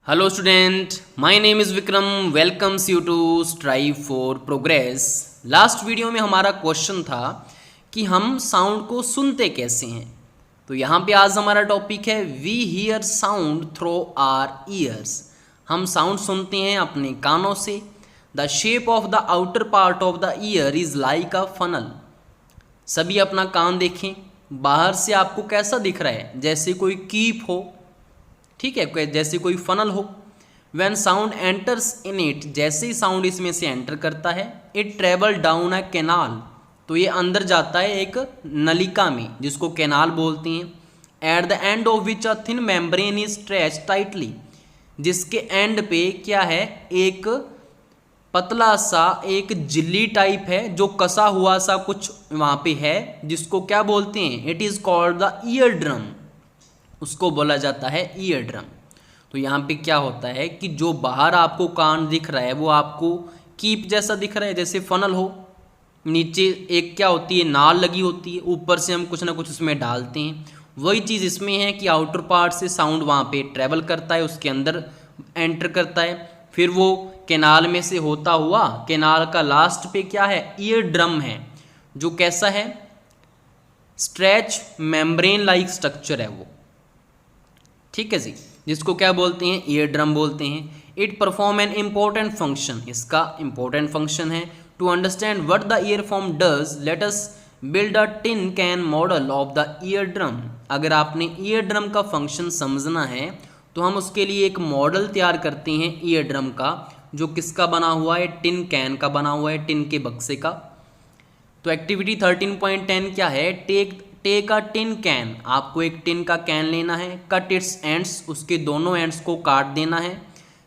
Hello student, my name is Vikram, welcomes you to Strive for Progress। Last video में हमारा question था कि हम साउंड को सुनते कैसे हैं। तो यहाँ पे आज हमारा टॉपिक है we hear sound through our ears. हम साउंड सुनते हैं अपने कानों से। The shape of the outer part of the ear is like a funnel. सभी अपना कान देखें, बाहर से आपको कैसा दिख रहा है? जैसे कोई कीप हो, ठीक है, जैसे कोई फनल हो। When sound enters in it, जैसे ही साउंड इसमें से एंटर करता है, it travel down a canal, तो ये अंदर जाता है एक नलिका में जिसको कैनाल बोलते हैं। At the end of which a thin membrane is stretch tightly, जिसके एंड पे क्या है, एक पतला सा एक झिल्ली टाइप है जो कसा हुआ सा कुछ वहाँ पे है, जिसको क्या बोलते हैं? It is called the ear drum. उसको बोला जाता है ईयर ड्रम। तो यहाँ पे क्या होता है कि जो बाहर आपको कान दिख रहा है वो आपको कीप जैसा दिख रहा है, जैसे फनल हो। नीचे एक क्या होती है, नाल लगी होती है, ऊपर से हम कुछ ना कुछ उसमें डालते हैं। वही चीज़ इसमें है कि आउटर पार्ट से साउंड वहाँ पे ट्रैवल करता है, उसके अंदर एंटर करता है, फिर वो कैनाल में से होता हुआ कैनाल का लास्ट पे क्या है, ईयर ड्रम है, जो कैसा है, स्ट्रेच मेम्ब्रेन लाइक स्ट्रक्चर है वो, ठीक है जी, जिसको क्या बोलते हैं, ईयर ड्रम बोलते हैं। It perform an important function, इसका इम्पोर्टेंट फंक्शन है। To understand what the ear form does, let us build a tin can model of the ear drum. अगर आपने ईयर ड्रम का फंक्शन समझना है तो हम उसके लिए एक मॉडल तैयार करते हैं ईयर ड्रम का, जो किसका बना हुआ है, टिन कैन का बना हुआ है, टिन के बक्से का। तो एक्टिविटी 13.10 क्या है, टेक अ टिन कैन, आपको एक टिन का कैन लेना है। कट इट्स एंड्स, उसके दोनों एंड्स को काट देना है।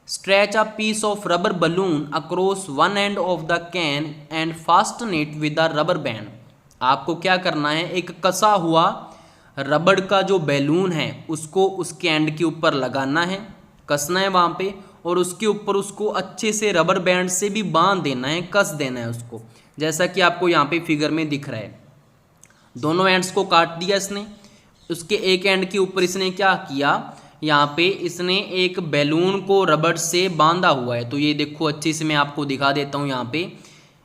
Stretch a piece of rubber balloon across one end of the can and fasten it with a rubber band. आपको क्या करना है, एक कसा हुआ रबड़ का जो बैलून है उसको उसके एंड के ऊपर लगाना है, कसना है वहाँ पे, और उसके ऊपर उसको अच्छे से रबर बैंड से भी बांध देना है, कस देना है उसको, जैसा कि आपको यहाँ पे फिगर में दिख रहा है। दोनों एंड्स को काट दिया इसने। उसके एक एंड के ऊपर इसने क्या किया, यहाँ पे इसने एक बैलून को रबड़ से बांधा हुआ है। तो ये देखो अच्छे से मैं आपको दिखा देता हूँ। यहाँ पे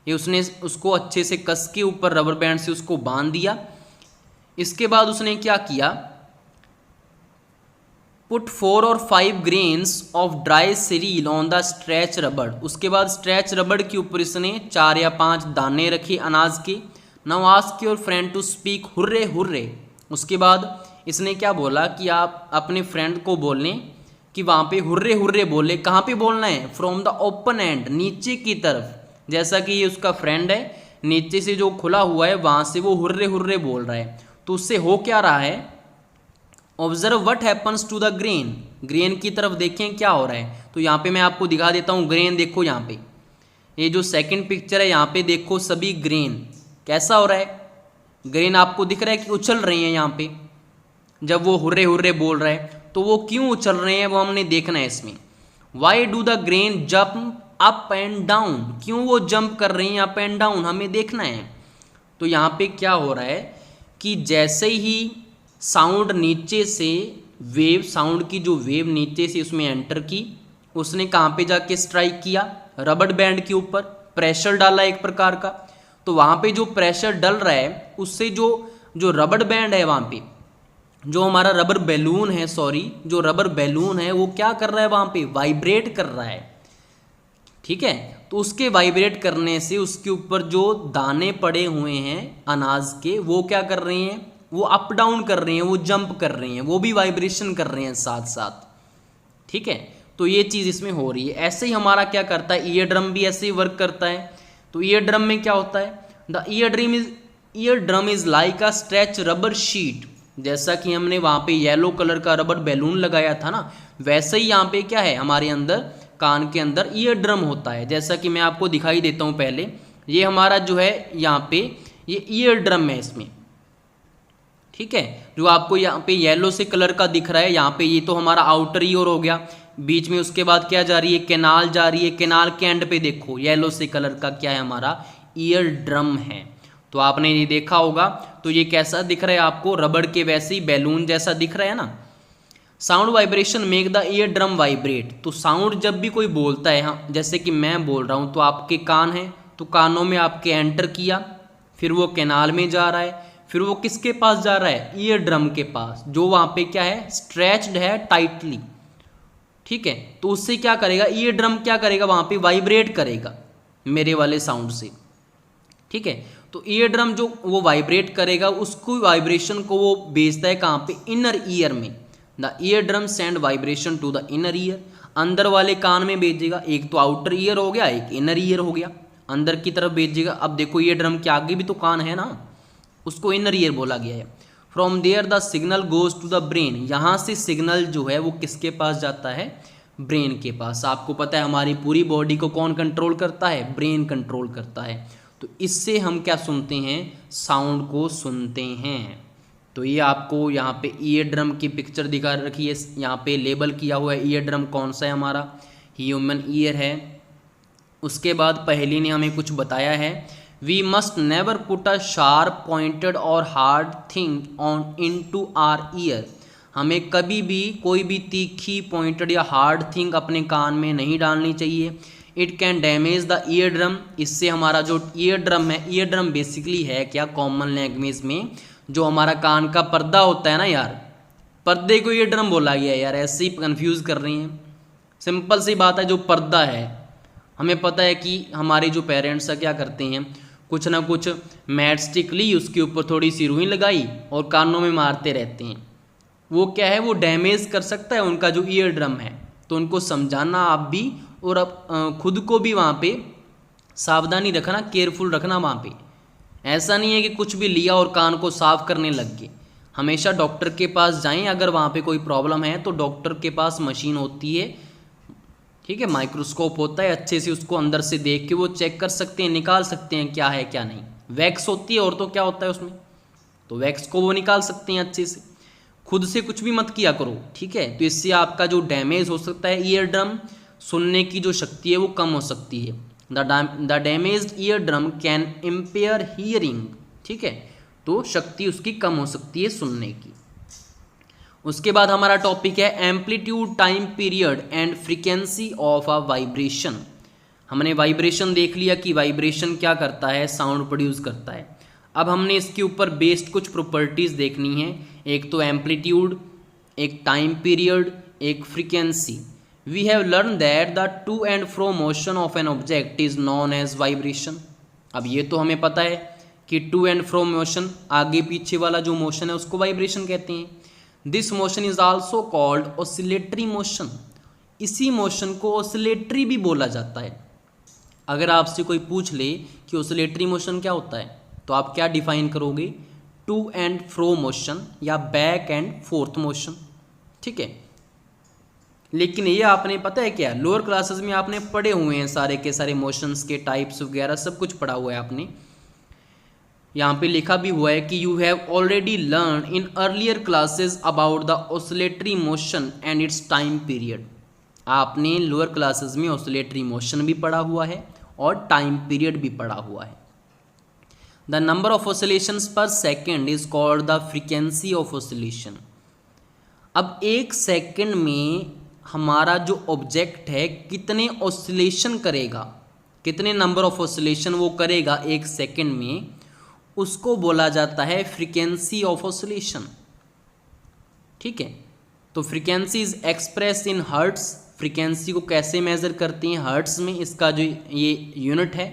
ये उसने उसको अच्छे से कस के ऊपर रबर बैंड से उसको बांध दिया। इसके बाद उसने क्या किया, पुट 4 और 5 grains of dry serial on the stretch रबड़। उसके बाद स्ट्रेच रबड़ के ऊपर इसने 4 या 5 दाने रखे अनाज के। Now ask your friend to speak hurray hurray. उसके बाद इसने क्या बोला कि आप अपने फ्रेंड को बोलें कि वहाँ पे हुर्रे हुर्रे बोले। कहाँ पे बोलना है, फ्रॉम द ओपन एंड, नीचे की तरफ। जैसा कि ये उसका फ्रेंड है, नीचे से जो खुला हुआ है वहाँ से वो हुर्रे हुर्रे बोल रहा है। तो उससे हो क्या रहा है, observe what happens to the grain. Grain की तरफ देखें क्या हो रहा है। तो यहाँ पे मैं आपको दिखा देता हूँ ग्रेन। देखो यहाँ पे ये जो सेकंड पिक्चर है, यहाँ पे देखो सभी ग्रेन कैसा हो रहा है, ग्रेन आपको दिख रहा है कि उछल रही हैं। यहाँ पे जब वो हुर्रे हुर्रे बोल रहा है तो वो क्यों उछल रहे हैं वो हमने देखना है इसमें। Why do the grain jump up and down, क्यों वो जंप कर रही हैं अप एंड डाउन, हमें देखना है। तो यहाँ पे क्या हो रहा है कि जैसे ही साउंड नीचे से वेव, साउंड की जो वेव नीचे से उसमें एंटर की, उसने कहाँ पे जाके स्ट्राइक किया, रबड़ बैंड के ऊपर प्रेशर डाला एक प्रकार का। तो वहाँ पे जो प्रेशर डल रहा है उससे जो जो रबड़ बैंड है, वहाँ पे जो हमारा रबर बैलून है, जो रबर बैलून है वो क्या कर रहा है, वहाँ पे वाइब्रेट कर रहा है, ठीक है। तो उसके वाइब्रेट करने से उसके ऊपर जो दाने पड़े हुए हैं अनाज के, वो क्या कर रहे हैं, वो अप डाउन कर रहे हैं, वो जंप कर रहे हैं, वो भी वाइब्रेशन कर रहे हैं साथ साथ, ठीक है। तो ये चीज़ इसमें हो रही है। ऐसे ही हमारा क्या करता है, ईयर ड्रम भी ऐसे ही वर्क करता है। तो ईयर ड्रम में क्या होता है, the ear drum is like a stretch rubber sheet. जैसा कि हमने वहाँ पे येलो कलर का रबर बैलून लगाया था ना, वैसे ही यहाँ पे क्या है, हमारे अंदर कान के अंदर ईयर ड्रम होता है। जैसा कि मैं आपको दिखाई देता हूँ पहले, ये हमारा जो है यहाँ पे ये ईयर ड्रम है इसमें, ठीक है, जो आपको यहाँ पे येलो से कलर का दिख रहा है। यहाँ पे ये तो हमारा आउटर ईयर हो गया, बीच में उसके बाद क्या जा रही है, कैनाल जा रही है। कैनाल के एंड पे देखो येलो से कलर का क्या है, हमारा ईयर ड्रम है। तो आपने ये देखा होगा। तो ये कैसा दिख रहा है आपको, रबड़ के वैसे ही बैलून जैसा दिख रहा है ना। Sound vibration make the ear drum vibrate. तो साउंड जब भी कोई बोलता है, हाँ जैसे कि मैं बोल रहा हूँ तो आपके कान हैं, तो कानों में आपके एंटर किया, फिर वो कैनाल में जा रहा है, फिर वो किसके पास जा रहा है, ईयर ड्रम के पास, जो वहाँ पे क्या है, स्ट्रेच्ड है टाइटली। ठीक है, तो उससे क्या करेगा, ईयर ड्रम क्या करेगा, वहाँ पे वाइब्रेट करेगा मेरे वाले साउंड से। ठीक है, तो ईयर ड्रम जो वो वाइब्रेट करेगा, उसको वाइब्रेशन को वो भेजता है कहाँ पे, इनर ईयर में। The ear drum send vibration to the inner ear, अंदर वाले कान में भेजेगा। एक तो आउटर ईयर हो गया, एक इनर ईयर हो गया, अंदर की तरफ भेजेगा। अब देखो ईयर ड्रम के आगे भी तो कान है ना, उसको इनर ईयर बोला गया है। From there the signal goes to the brain, यहाँ से सिग्नल जो है वो किसके पास जाता है, ब्रेन के पास। आपको पता है हमारी पूरी बॉडी को कौन कंट्रोल करता है, ब्रेन कंट्रोल करता है। तो इससे हम क्या सुनते हैं, साउंड को सुनते हैं। तो ये आपको यहाँ पे ईयर ड्रम की पिक्चर दिखा रखी है, यहाँ पे लेबल किया हुआ है ईयर ड्रम कौन सा है, हमारा ह्यूमन ईयर है। उसके बाद पहेली ने हमें कुछ बताया है, we must never put a sharp pointed और hard thing on into our ear. हमें कभी भी कोई भी तीखी पॉइंटेड या हार्ड थिंग अपने कान में नहीं डालनी चाहिए। It can damage the ear drum, इससे हमारा जो ईयर ड्रम है, ईयर ड्रम बेसिकली है क्या, कॉमन लैंग्वेज में जो हमारा कान का पर्दा होता है ना यार, पर्दे को ईयर ड्रम बोला गया है यार, ऐसे ही कंफ्यूज कर रही हैं। सिंपल सी बात है, जो पर्दा है, हमें पता है कि हमारे जो पेरेंट्स है क्या करते हैं, कुछ ना कुछ मैट स्टिक ली, उसके ऊपर थोड़ी सी रुई लगाई और कानों में मारते रहते हैं। वो क्या है, वो डैमेज कर सकता है उनका जो ईयर ड्रम है। तो उनको समझाना आप भी, और अब खुद को भी वहाँ पे सावधानी रखना, केयरफुल रखना वहाँ पे। ऐसा नहीं है कि कुछ भी लिया और कान को साफ करने लग गए। हमेशा डॉक्टर के पास जाएं, अगर वहाँ पे कोई प्रॉब्लम है तो डॉक्टर के पास मशीन होती है, ठीक है, माइक्रोस्कोप होता है, अच्छे से उसको अंदर से देख के वो चेक कर सकते हैं, निकाल सकते हैं क्या है क्या नहीं। वैक्स होती है और तो क्या होता है उसमें, तो वैक्स को वो निकाल सकते हैं अच्छे से। खुद से कुछ भी मत किया करो, ठीक है। तो इससे आपका जो डैमेज हो सकता है ईयर ड्रम, सुनने की जो शक्ति है वो कम हो सकती है। The damaged ear drum can impair hearing, ठीक है, तो शक्ति उसकी कम हो सकती है सुनने की। उसके बाद हमारा टॉपिक है amplitude, time period and frequency of a vibration. हमने वाइब्रेशन देख लिया कि वाइब्रेशन क्या करता है, साउंड प्रोड्यूस करता है। अब हमने इसके ऊपर बेस्ड कुछ प्रॉपर्टीज़ देखनी है, एक तो एम्पलीट्यूड, एक टाइम पीरियड, एक frequency. We have learn that the to and fro motion of an object is known as vibration. अब ये तो हमें पता है कि टू एंड फ्रो मोशन, आगे पीछे वाला जो मोशन है उसको वाइब्रेशन कहते हैं। This motion is also called oscillatory motion. इसी मोशन को ऑसिलेटरी भी बोला जाता है। अगर आपसे कोई पूछ ले कि ऑसिलेटरी मोशन क्या होता है, तो आप क्या डिफाइन करोगे, टू एंड फ्रो मोशन या बैक एंड फोर्थ मोशन, ठीक है। लेकिन ये आपने पता है क्या, लोअर क्लासेस में आपने पढ़े हुए हैं सारे के सारे मोशंस के टाइप्स वगैरह सब कुछ पढ़ा हुआ है आपने। यहाँ पे लिखा भी हुआ है कि you have already learn in earlier classes about the oscillatory motion and it's time period. आपने लोअर क्लासेस में ऑसिलेटरी मोशन भी पढ़ा हुआ है और टाइम पीरियड भी पढ़ा हुआ है। द नंबर ऑफ ऑसिलेशंस पर second is called the frequency of oscillation. अब एक सेकेंड में हमारा जो ऑब्जेक्ट है कितने ऑसिलेशन करेगा, कितने नंबर ऑफ ऑसिलेशन वो करेगा एक सेकेंड में, उसको बोला जाता है फ्रीक्वेंसी ऑफ ऑसिलेशन, ठीक है। तो frequency is express in hertz. Frequency को कैसे मेजर करते हैं, हर्ट्स में। इसका जो ये यूनिट है,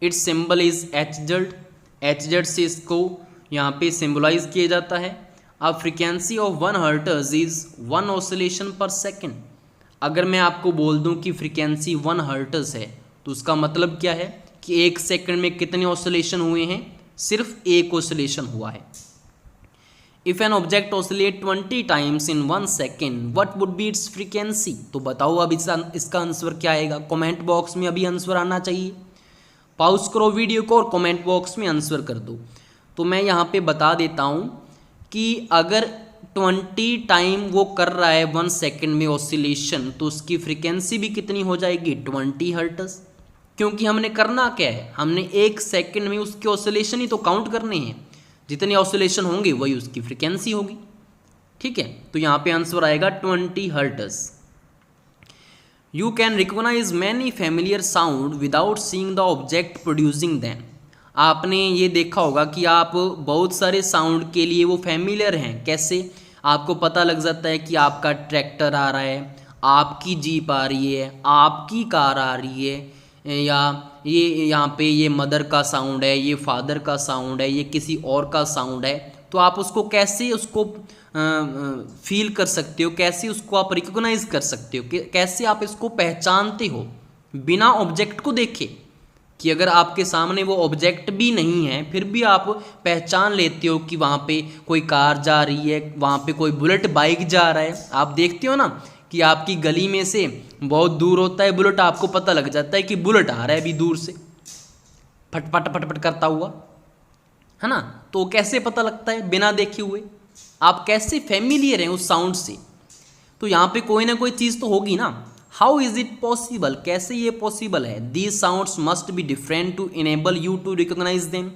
it's symbol is H-Z. H-Z से इसको यहाँ पे सिंबलाइज किया जाता है। अब frequency of 1 hertz is 1 oscillation पर सेकेंड। अगर मैं आपको बोल दूं कि फ्रीक्वेंसी 1 हर्ट्ज है, तो उसका मतलब क्या है कि एक सेकंड में कितने ऑसिलेशन हुए हैं, सिर्फ एक ऑसिलेशन हुआ है। If an object oscillate 20 times in 1 second, what would be it's frequency. तो बताओ अब इसका आंसर क्या आएगा, कमेंट बॉक्स में अभी आंसर आना चाहिए। पॉज करो वीडियो को और कमेंट बॉक्स में आंसर कर दो। तो मैं यहाँ पे बता देता हूँ कि अगर 20 टाइम वो कर रहा है 1 सेकेंड में ऑसिलेशन, तो उसकी फ्रीक्वेंसी भी कितनी हो जाएगी, 20 हर्ट्ज। क्योंकि हमने करना क्या है, हमने एक सेकंड में उसके ऑसिलेशन ही तो काउंट करने हैं। जितने ऑसिलेशन होंगे वही उसकी फ्रीक्वेंसी होगी, ठीक है, तो यहाँ पे आंसर आएगा 20 hertz. You can recognise many familiar sound without seeing the object producing them. आपने ये देखा होगा कि आप बहुत सारे साउंड के लिए वो फेमिलियर हैं। कैसे? आपको पता लग जाता है कि आपका ट्रैक्टर आ रहा है, आपकी जीप आ रही है, आपकी कार आ रही है, या ये यहाँ पे ये मदर का साउंड है, ये फादर का साउंड है, ये किसी और का साउंड है। तो आप उसको कैसे उसको फील कर सकते हो, कैसे उसको आप रिकॉग्नाइज कर सकते हो, कैसे आप इसको पहचानते हो बिना ऑब्जेक्ट को देखे? कि अगर आपके सामने वो ऑब्जेक्ट भी नहीं है फिर भी आप पहचान लेते हो कि वहाँ पे कोई कार जा रही है, वहाँ पे कोई बुलेट बाइक जा रहा है। आप देखते हो ना कि आपकी गली में से बहुत दूर होता है बुलेट, आपको पता लग जाता है कि बुलेट आ रहा है अभी दूर से फटफट फटफट करता हुआ, है ना। तो कैसे पता लगता है? बिना देखे हुए। आप कैसे फेमिलियर हैं उस साउंड से? तो यहाँ पे कोई ना कोई चीज़ तो होगी ना। How is it possible? कैसे ये पॉसिबल है? These sounds must be different to enable you to recognise them.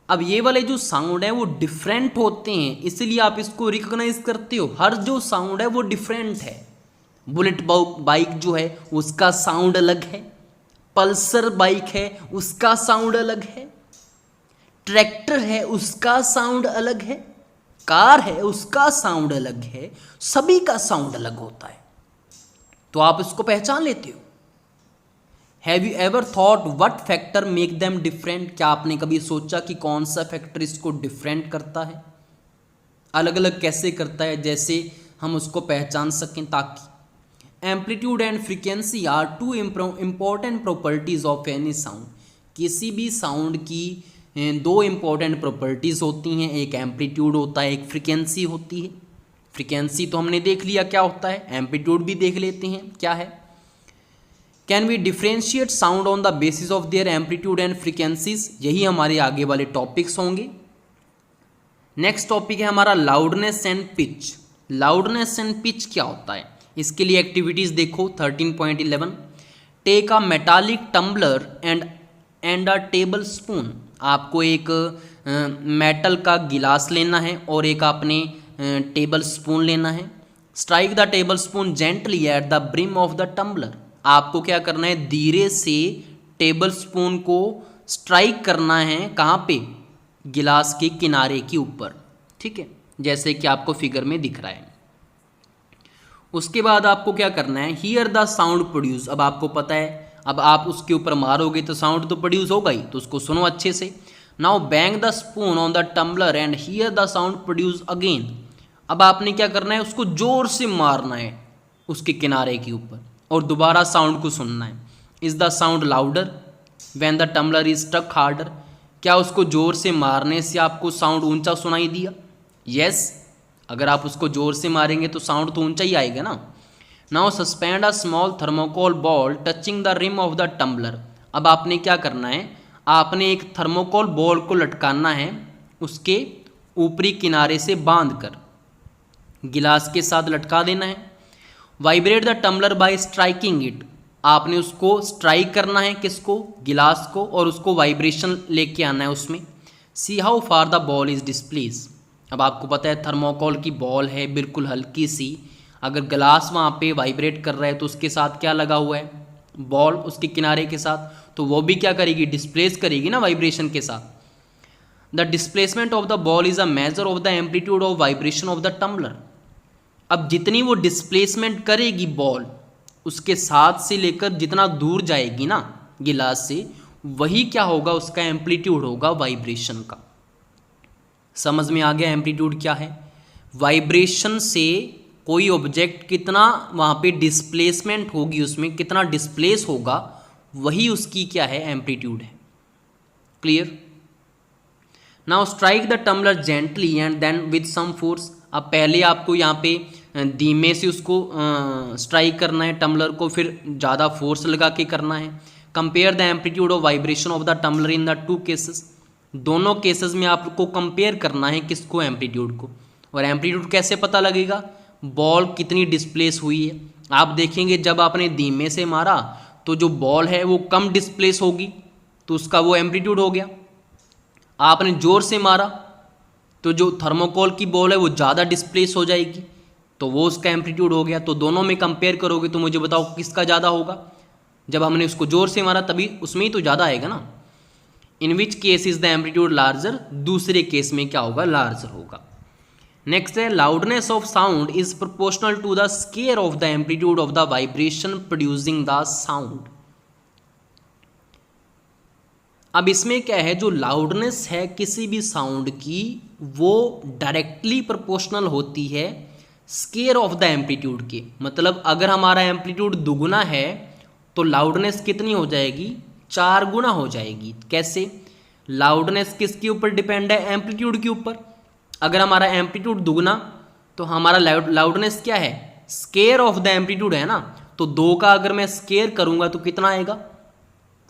अब ये वाले जो साउंड है वो डिफरेंट होते हैं, इसलिए आप इसको रिकॉग्नाइज करते हो। हर जो साउंड है वो डिफरेंट है। बुलेट बाइक जो है उसका साउंड अलग है, पल्सर बाइक है उसका साउंड अलग है, ट्रैक्टर है उसका साउंड अलग है, कार है उसका साउंड अलग है, सभी का साउंड अलग होता है। तो आप इसको पहचान लेते हो। Have you ever thought what factor make them different? क्या आपने कभी सोचा कि कौन सा फैक्टर इसको डिफरेंट करता है, अलग अलग कैसे करता है, जैसे हम उसको पहचान सकें? ताकि amplitude and frequency are two important properties of any sound. किसी भी साउंड की दो इम्पॉर्टेंट प्रॉपर्टीज़ होती हैं, एक एम्पलीट्यूड होता है, एक फ्रीक्वेंसी होती है। फ्रीक्वेंसी तो हमने देख लिया क्या होता है, एम्पलीट्यूड भी देख लेते हैं क्या है। Can we differentiate sound on the basis of their amplitude and frequencies? यही हमारे आगे वाले टॉपिक्स होंगे। नेक्स्ट टॉपिक है हमारा loudness and pitch. Loudness and pitch क्या होता है? इसके लिए एक्टिविटीज़ देखो 13.11। Take a metallic tumbler and a tablespoon. आपको एक मेटल का गिलास लेना है और एक आपने टेबल स्पून लेना है। Strike the tablespoon gently at the brim of the tumbler. आपको क्या करना है? धीरे से टेबल स्पून को स्ट्राइक करना है। कहाँ पे? गिलास के किनारे के ऊपर, ठीक है, जैसे कि आपको फिगर में दिख रहा है। उसके बाद आपको क्या करना है? Here the sound produce. अब आपको पता है, अब आप उसके ऊपर मारोगे तो साउंड तो प्रोड्यूस होगा ही, तो उसको सुनो अच्छे से। Now bang the spoon on the tumbler and hear the sound produce again. अब आपने क्या करना है? उसको जोर से मारना है उसके किनारे के ऊपर और दोबारा साउंड को सुनना है। Is the sound louder when the tumbler is struck harder? क्या उसको जोर से मारने से आपको साउंड ऊंचा सुनाई दिया? यस, अगर आप उसको जोर से मारेंगे तो साउंड तो ऊंचा ही आएगा ना। Now suspend a small thermocol ball touching the rim of the tumbler. अब आपने क्या करना है? आपने एक थर्मोकोल बॉल को लटकाना है उसके ऊपरी किनारे से बांधकर, गिलास के साथ लटका देना है। Vibrate the tumbler by striking it. आपने उसको स्ट्राइक करना है, किसको? गिलास को, और उसको वाइब्रेशन लेके आना है उसमें। See how far the ball is displace. अब आपको पता है थर्मोकोल की बॉल है बिल्कुल हल्की सी, अगर गिलास वहाँ पे वाइब्रेट कर रहा है तो उसके साथ क्या लगा हुआ है? बॉल उसके किनारे के साथ, तो वो भी क्या करेगी? डिस्प्लेस करेगी ना वाइब्रेशन के साथ। The displacement of the ball is a measure of the amplitude of vibration of the tumbler. अब जितनी वो डिस्प्लेसमेंट करेगी बॉल, उसके साथ से लेकर जितना दूर जाएगी ना गिलास से, वही क्या होगा? उसका एम्पलीट्यूड होगा वाइब्रेशन का। समझ में आ गया एम्पलीट्यूड क्या है? वाइब्रेशन से कोई ऑब्जेक्ट कितना वहाँ पे डिस्प्लेसमेंट होगी, उसमें कितना डिस्प्लेस होगा, वही उसकी क्या है? एम्पलीट्यूड है। Clear? Now strike the tumbler gently and then with some force. अब पहले आपको यहाँ पे धीमे से उसको स्ट्राइक करना है टम्बलर को, फिर ज़्यादा फोर्स लगा के करना है। Compare the amplitude of vibration of the tumbler in the two cases. दोनों केसेस में आपको कंपेयर करना है किसको? एम्पलीट्यूड को। और एम्पलीट्यूड कैसे पता लगेगा? बॉल कितनी डिस्प्लेस हुई है। आप देखेंगे जब आपने धीमे से मारा तो जो बॉल है वो कम डिस्प्लेस होगी, तो उसका वो एम्पलीट्यूड हो गया। आपने जोर से मारा तो जो थर्मोकोल की बॉल है वो ज़्यादा डिस्प्लेस हो जाएगी, तो वो उसका एम्पलीट्यूड हो गया। तो दोनों में कंपेयर करोगे तो मुझे बताओ किसका ज़्यादा होगा। जब हमने उसको जोर से मारा तभी उसमें ही तो ज़्यादा आएगा ना। In which case is the amplitude larger, दूसरे केस में क्या होगा, लार्जर होगा। नेक्स्ट है loudness of sound is proportional to the square of the amplitude of the vibration producing the sound. अब इसमें क्या है, जो लाउडनेस है किसी भी साउंड की वो डायरेक्टली प्रोपोर्शनल होती है स्केयर ऑफ द एम्पलीट्यूड के। मतलब अगर हमारा एम्पलीट्यूड दुगुना है तो लाउडनेस कितनी हो जाएगी, 4 गुना हो जाएगी। कैसे, लाउडनेस किसके ऊपर डिपेंड है, एम्पलीट्यूड के ऊपर। अगर हमारा एम्पलीट्यूड दुगना तो हमारा लाउडनेस क्या है, स्केयर ऑफ द एम्पलीट्यूड है ना। तो 2 का अगर मैं स्केयर करूंगा तो कितना आएगा,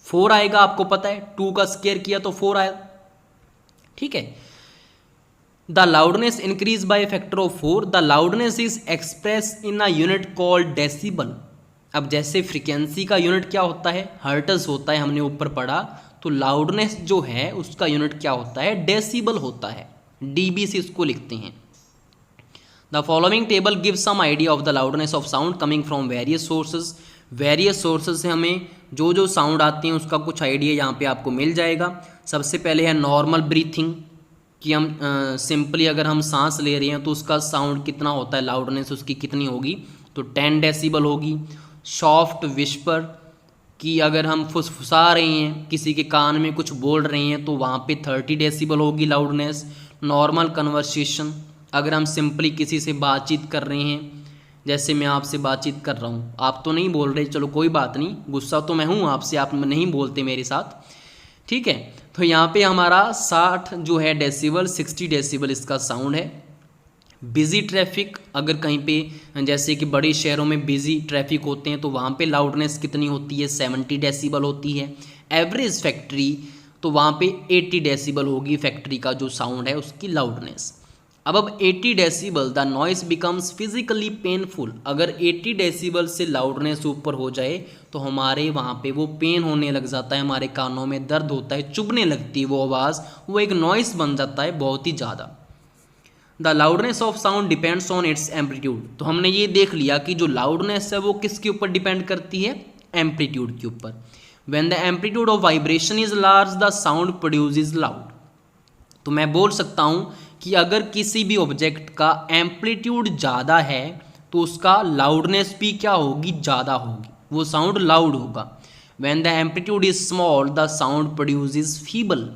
4 आएगा। आपको पता है 2 का स्केयर किया तो 4 आएगा, ठीक है। The loudness increase by factor of 4। The loudness is express in a unit called decibel. अब जैसे फ्रीक्वेंसी का यूनिट क्या होता है, हर्ट्ज होता है, हमने ऊपर पढ़ा। तो लाउडनेस जो है उसका यूनिट क्या होता है, डेसिबल होता है, डीबी से इसको लिखते हैं। The following table give some idea of the loudness of sound coming from various sources. Various sources से हमें जो जो साउंड आते हैं उसका कुछ आइडिया यहाँ पे आपको मिल जाएगा। सबसे पहले है नॉर्मल ब्रीथिंग, कि हम सिंपली अगर हम सांस ले रहे हैं तो उसका साउंड कितना होता है, लाउडनेस उसकी कितनी होगी, तो 10 डेसिबल होगी। सॉफ्ट विस्पर, कि अगर हम फुसफुसा रहे हैं, किसी के कान में कुछ बोल रहे हैं तो वहाँ पे 30 डेसिबल होगी लाउडनेस। नॉर्मल कन्वर्सेशन, अगर हम सिंपली किसी से बातचीत कर रहे हैं, जैसे मैं आपसे बातचीत कर रहा हूँ, आप तो नहीं बोल रहे, चलो कोई बात नहीं, गुस्सा तो मैं हूँ आपसे, आप नहीं बोलते मेरे साथ, ठीक है। तो यहाँ पे हमारा 60 जो है डेसिबल, 60 डेसिबल इसका साउंड है। बिजी ट्रैफिक, अगर कहीं पे जैसे कि बड़े शहरों में बिजी ट्रैफिक होते हैं तो वहाँ पे लाउडनेस कितनी होती है, 70 डेसिबल होती है। एवरेज फैक्ट्री, तो वहाँ पे 80 डेसिबल होगी फैक्ट्री का जो साउंड है उसकी लाउडनेस। अब 80 decibel the noise becomes physically painful. अगर 80 डेसिबल से लाउडनेस ऊपर हो जाए तो हमारे वहाँ पे वो पेन होने लग जाता है, हमारे कानों में दर्द होता है, चुभने लगती है वो आवाज़, वो एक नॉइस बन जाता है बहुत ही ज़्यादा। The loudness of sound depends on it's amplitude. तो हमने ये देख लिया कि जो लाउडनेस है वो किसके ऊपर डिपेंड करती है, एम्पलीट्यूड के ऊपर। When the amplitude of vibration is large the sound produces loud. तो मैं बोल सकता हूँ कि अगर किसी भी ऑब्जेक्ट का एम्पलीट्यूड ज़्यादा है तो उसका लाउडनेस भी क्या होगी, ज़्यादा होगी, वो साउंड लाउड होगा। When the amplitude is small the sound produces feeble.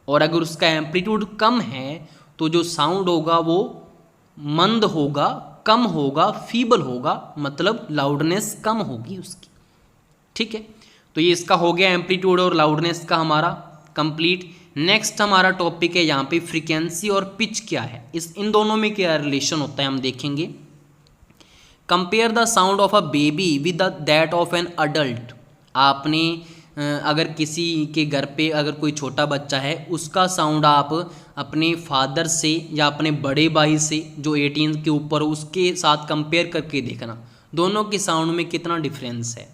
और अगर उसका एम्पलीट्यूड कम है तो जो साउंड होगा वो मंद होगा, कम होगा, फीबल होगा, मतलब लाउडनेस कम होगी उसकी, ठीक है। तो ये इसका हो गया एम्पलीट्यूड और लाउडनेस का हमारा कंप्लीट। नेक्स्ट हमारा टॉपिक है यहाँ पे फ्रीक्वेंसी और पिच क्या है, इन दोनों में क्या रिलेशन होता है हम देखेंगे। Compare the sound of a baby with that of an adult. आपने अगर किसी के घर पे अगर कोई छोटा बच्चा है उसका साउंड आप अपने फादर से या अपने बड़े भाई से जो 18 के ऊपर हो उसके साथ कंपेयर करके देखना, दोनों के साउंड में कितना डिफरेंस है।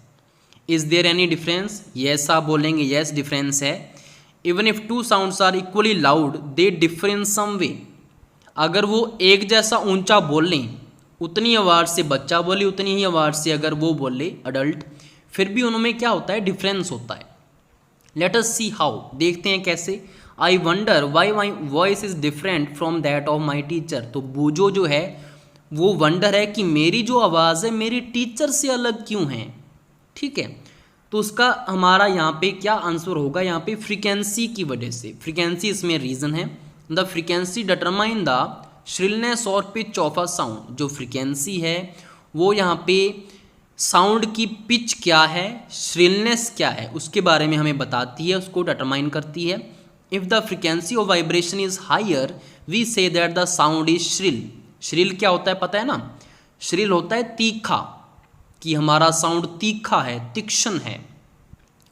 Is there any difference, yes आप बोलेंगे, येस डिफरेंस है। Even if two sounds are equally loud they differ in some way. अगर वो एक जैसा ऊंचा बोल लें, उतनी आवाज़ से बच्चा बोले, उतनी ही आवाज़ से अगर वो बोले अडल्ट, फिर भी उनमें क्या होता है, डिफरेंस होता है। लेट अस सी हाउ, देखते हैं कैसे। I wonder why my voice is different from that of my teacher. तो बूझो जो है वो वंडर है कि मेरी जो आवाज़ है मेरी टीचर से अलग क्यों है, ठीक है। तो उसका हमारा यहाँ पे क्या आंसर होगा, यहाँ पे फ्रीक्वेंसी की वजह से। फ्रीक्वेंसी इसमें रीज़न है। The frequency determine the shrillness और पिच ऑफ अ साउंड। जो फ्रीक्वेंसी है वो यहाँ पे साउंड की पिच क्या है, श्रिलनेस क्या है, उसके बारे में हमें बताती है, उसको डिटरमाइन करती है। If the frequency of vibration is higher we say that the sound is shrill. Shrill क्या होता है पता है ना, श्रिल होता है तीखा, कि हमारा साउंड तीखा है, तीक्ष्ण है,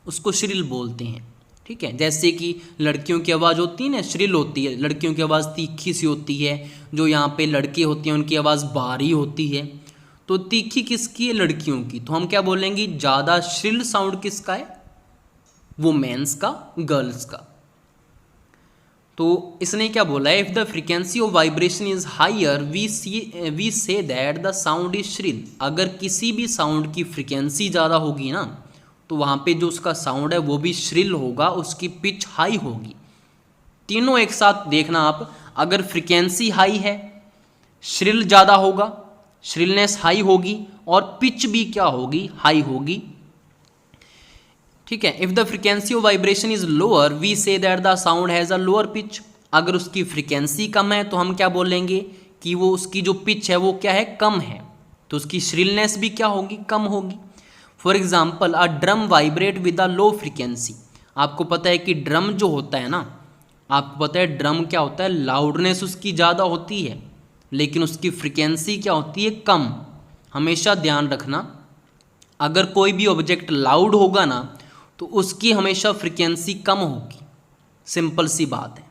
उसको श्रिल बोलते हैं, ठीक है। जैसे कि लड़कियों की आवाज़ होती है ना, श्रिल होती है, लड़कियों की आवाज़ तीखी सी होती है। जो यहाँ पे लड़के होते हैं उनकी आवाज़ भारी होती है। तो तीखी किसकी है, लड़कियों की। तो हम क्या बोलेंगे, ज़्यादा श्रिल साउंड किसका है, वो मेंस का, गर्ल्स का। तो इसने क्या बोला है, if the frequency of vibration is higher we say that the sound is shrill. अगर किसी भी साउंड की फ्रीक्वेंसी ज़्यादा होगी ना तो वहाँ पे जो उसका साउंड है वो भी श्रिल होगा, उसकी पिच हाई होगी। तीनों एक साथ देखना आप, अगर फ्रीक्वेंसी हाई है श्रिल ज़्यादा होगा, श्रिलनेस हाई होगी, और पिच भी क्या होगी, हाई होगी। ठीक है, if the frequency of vibration is lower we say that the sound has a lower pitch. अगर उसकी फ्रीक्वेंसी कम है तो हम क्या बोलेंगे कि वो उसकी जो पिच है वो क्या है, कम है, तो उसकी श्रिलनेस भी क्या होगी, कम होगी। For example a drum vibrate with a low frequency. आपको पता है कि ड्रम जो होता है ना, आपको पता है ड्रम क्या होता है, लाउडनेस उसकी ज़्यादा होती है लेकिन उसकी फ्रीक्वेंसी क्या होती है, कम। हमेशा ध्यान रखना, अगर कोई भी ऑब्जेक्ट लाउड होगा ना तो उसकी हमेशा फ्रीक्वेंसी कम होगी, सिंपल सी बात है।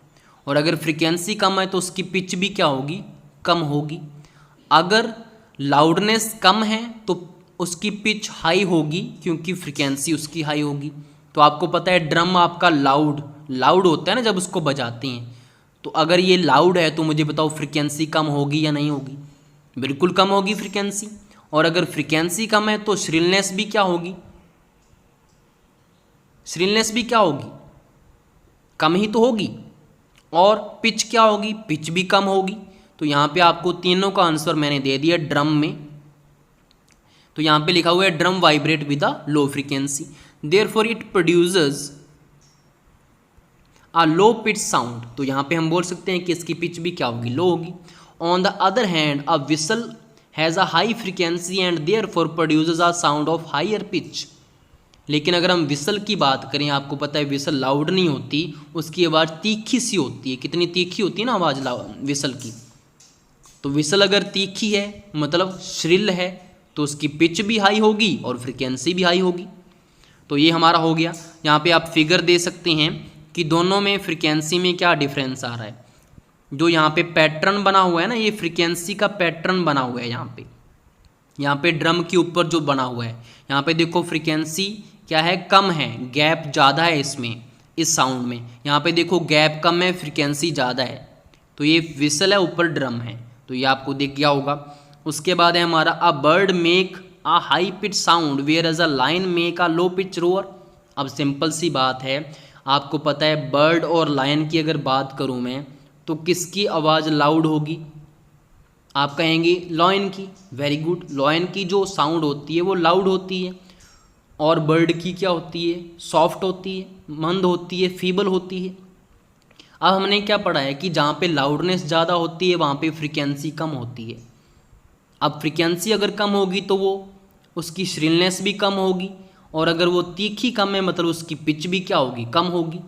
और अगर फ्रीक्वेंसी कम है तो उसकी पिच भी क्या होगी, कम होगी। अगर लाउडनेस कम है तो उसकी पिच हाई होगी क्योंकि फ्रीक्वेंसी उसकी हाई होगी। तो आपको पता है ड्रम आपका लाउड होता है ना जब उसको बजाते हैं, तो अगर ये लाउड है तो मुझे बताओ फ्रीक्वेंसी कम होगी या नहीं होगी, बिल्कुल कम होगी फ्रीक्वेंसी। और अगर फ्रीक्वेंसी कम है तो श्रिलनेस भी क्या होगी, श्रिलनेस भी क्या होगी, कम ही तो होगी। और पिच क्या होगी, पिच भी कम होगी। तो यहाँ पे आपको तीनों का आंसर मैंने दे दिया ड्रम में। तो यहाँ पे लिखा हुआ है drum vibrate with a low frequency, therefore it produces a low pitch sound. तो यहाँ पे हम बोल सकते हैं कि इसकी पिच भी क्या होगी, लो होगी। On the other hand a whistle has a high frequency and therefore produces a sound of higher pitch. लेकिन अगर हम विसल की बात करें, आपको पता है विसल लाउड नहीं होती, उसकी आवाज़ तीखी सी होती है। कितनी तीखी होती है ना आवाज़ विसल की। तो विसल अगर तीखी है मतलब श्रिल है तो उसकी पिच भी हाई होगी और फ्रीक्वेंसी भी हाई होगी। तो ये हमारा हो गया। यहाँ पे आप फिगर दे सकते हैं कि दोनों में फ्रीक्वेंसी में क्या डिफरेंस आ रहा है। जो यहाँ पे पैटर्न बना हुआ है ना, ये फ्रीक्वेंसी का पैटर्न बना हुआ है। यहाँ पे ड्रम के ऊपर जो बना हुआ है, यहाँ पे देखो फ्रीक्वेंसी क्या है, कम है, गैप ज़्यादा है इसमें, इस साउंड में। यहाँ पे देखो गैप कम है, फ्रीक्वेंसी ज़्यादा है। तो ये विसल है, ऊपर ड्रम है, तो ये आपको दिख गया होगा। उसके बाद है हमारा a bird make a high pitch sound whereas a lion make a low pitch roar. अब सिंपल सी बात है, आपको पता है बर्ड और लायन की अगर बात करूँ मैं तो किसकी आवाज़ लाउड होगी, आप कहेंगे लॉयन की। वेरी गुड, लॉयन की जो साउंड होती है वो लाउड होती है, और बर्ड की क्या होती है, सॉफ्ट होती है, मंद होती है, फीबल होती है। अब हमने क्या पढ़ा है कि जहाँ पे लाउडनेस ज़्यादा होती है वहाँ पे फ्रीक्वेंसी कम होती है। अब फ्रीक्वेंसी अगर कम होगी तो वो उसकी श्रिलनेस भी कम होगी, और अगर वो तीखी कम है मतलब उसकी पिच भी क्या होगी, कम होगी।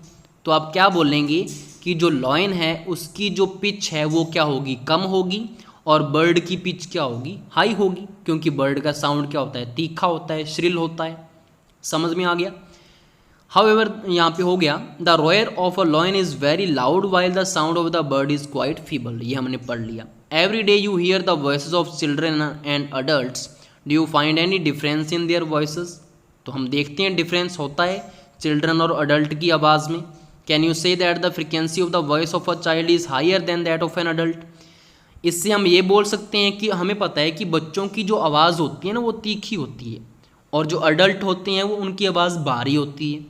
तो आप क्या बोलेंगे कि जो लॉयन है उसकी जो पिच है वो क्या होगी, कम होगी, और बर्ड की पिच क्या होगी, हाई होगी, क्योंकि बर्ड का साउंड क्या होता है, तीखा होता है, श्रिल होता है। समझ में आ गया। हाउएवर यहाँ पे हो गया the roar of a lion is very loud while the sound of the bird is quite feeble. ये हमने पढ़ लिया। Every day you hear the voices of children and adults, do you find any difference in their voices. तो हम देखते हैं difference होता है चिल्ड्रन और अडल्ट की आवाज़ में। Can you say that the frequency of the voice of a child is higher than that of an adult. इससे हम ये बोल सकते हैं कि हमें पता है कि बच्चों की जो आवाज़ होती है ना वो तीखी होती है, और जो अडल्ट होते हैं वो उनकी आवाज़ भारी होती है।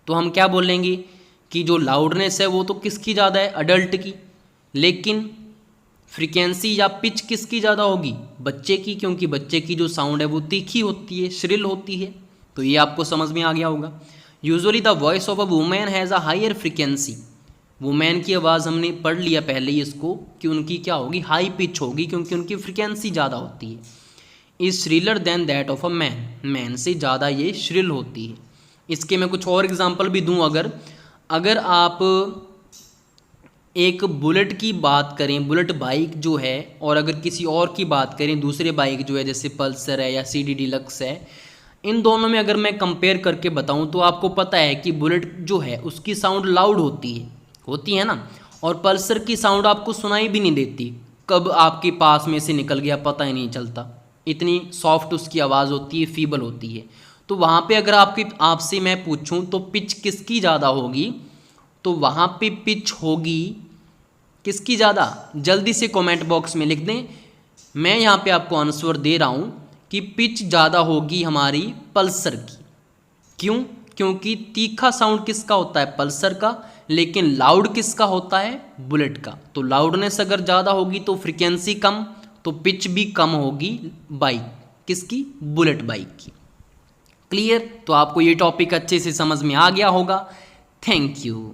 तो हम क्या बोलेंगे कि जो लाउडनेस है वो तो किसकी ज़्यादा है, अडल्ट की, लेकिन फ्रीक्वेंसी या पिच किसकी ज़्यादा होगी, बच्चे की, क्योंकि बच्चे की जो साउंड है वो तीखी होती है, श्रिल होती है। तो ये आपको समझ में आ गया होगा। Usually the voice of a woman has a higher frequency. Women की आवाज़ हमने पढ़ लिया पहले ही इसको कि उनकी क्या होगी, हाई पिच होगी, क्योंकि उनकी फ्रीक्वेंसी ज़्यादा होती है। Is shriller than that of a man, man से ज़्यादा ये श्रिल होती है। इसके मैं कुछ और एग्जांपल भी दूं। अगर आप एक बुलेट की बात करें, बुलेट बाइक जो है, और अगर किसी और की बात करें दूसरे बाइक जो है जैसे पल्सर है या CD डिलक्स है, इन दोनों में अगर मैं कंपेयर करके बताऊं तो आपको पता है कि बुलेट जो है उसकी साउंड लाउड होती है ना, और पल्सर की साउंड आपको सुनाई भी नहीं देती, कब आपके पास में से निकल गया पता ही नहीं चलता, इतनी सॉफ्ट उसकी आवाज़ होती है, फीबल होती है। तो वहाँ पे अगर आपसे मैं पूछूं तो पिच किसकी ज़्यादा होगी, तो वहाँ पे पिच होगी किसकी ज़्यादा? जल्दी से कमेंट बॉक्स में लिख दें। मैं यहाँ पे आपको आंसर दे रहा हूँ कि पिच ज़्यादा होगी हमारी पल्सर की। क्यों? क्योंकि तीखा साउंड किसका होता है? पल्सर का, लेकिन लाउड किसका होता है? बुलेट का। तो लाउडनेस अगर ज़्यादा होगी तो फ्रीक्वेंसी कम, तो पिच भी कम होगी बाइक किसकी? बुलेट बाइक की। क्लियर? तो आपको ये टॉपिक अच्छे से समझ में आ गया होगा। Thank you.